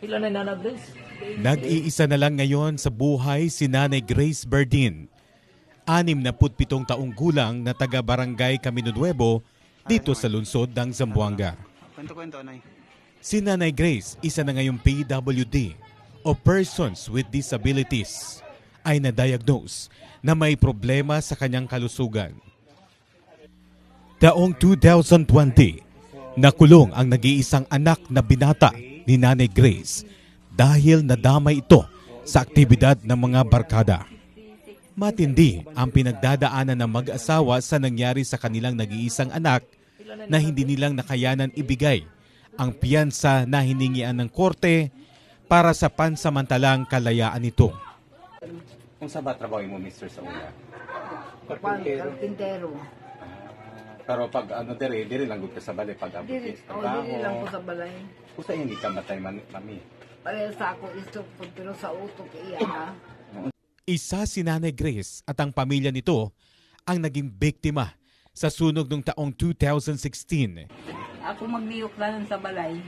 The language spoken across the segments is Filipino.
Ilan na nanag-Grace? Nag-iisa na lang ngayon sa buhay si Nanay Grace Berdin. 67 taong gulang na taga-barangay Camino Nuevo dito sa lungsod ng Zamboanga. Kwento-kwento, Nay. Si Nanay Grace, isa na ngayong PWD o Persons with Disabilities, ay na-diagnose na may problema sa kanyang kalusugan. Taong 2020, nakulong ang nag-iisang anak na binata ni Nanay Grace dahil nadamay ito sa aktibidad ng mga barkada. Matindi ang pinagdadaanan ng mag-asawa sa nangyari sa kanilang nag-iisang anak na hindi nilang nakayanan ibigay ang piyansa na hiningian ng korte para sa pansamantalang kalayaan nito. Kung sa ba trabaho mo, Mr. sa una? Karpintero. Pero pag dire lang gud ka sa balay pag abot Dili, sa oh, trabaho. dili lang ko sa balay. Kung sa hindi ka matay, mami. Pareho sa ako istok po, pero sa utok iya na. Isa si Nanay Grace at ang pamilya nito ang naging biktima sa sunog ng taong 2016. Ako magliyok lang sa balay.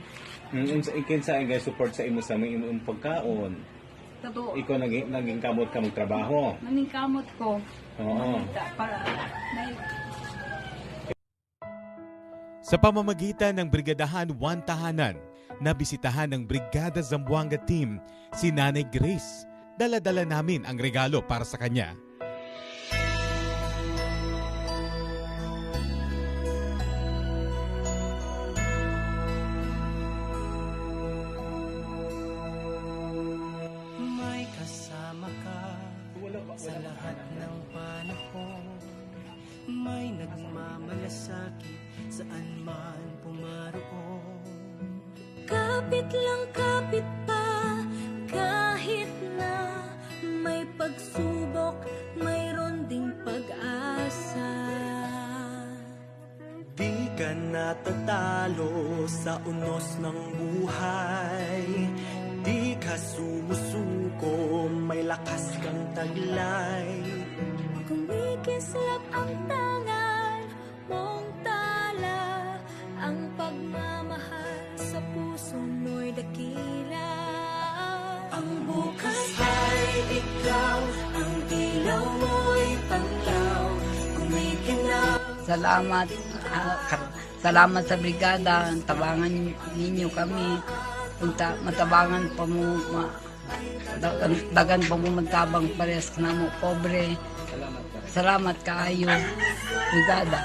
Kinsa ang guys support sa imo sa imong pagkaon. Totoo, Ikaw naging kamot ka magtrabaho. maningkamot ko. Oo. Para, Sa pamamagitan ng Brigadahan 1 Tahanan, nabisitahan ng Brigada Zamboanga Team si Nanay Grace. Dala-dala namin ang regalo para sa kanya. May kasama ka sa lahat ng panahon. May nagmamalasakit saan man pumaroon. Kapit lang kapit pa, kahit na may pagsubok, mayroon ding pag-asa. Di ka natatalo sa unos ng buhay. Di ka sumusuko, may lakas kang taglay. Kumikislap ang tangan mong tala, ang pagmamahal sa puso mo'y dakila. Ang bukas ay ikaw, ang ilaw mo'y panglaw, kumikinaw. salamat. Salamat sa brigada. Tabangan ninyo kami. Matabangan pa mo. Dagan pa mo magtabang pares na mo pobre. Salamat kaayo, brigada.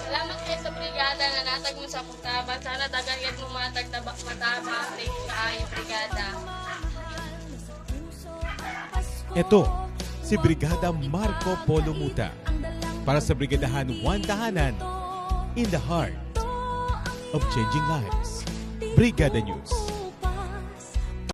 Salamat kayo sa brigada na natag mo sa pagtabang. Sana dagan yun mo matag matabang. Thank you kaayo, brigada. Ito, si Brigada Marco Polo Muta para sa Brigadahan 1 Tahanan, in the heart of changing lives. Brigada News.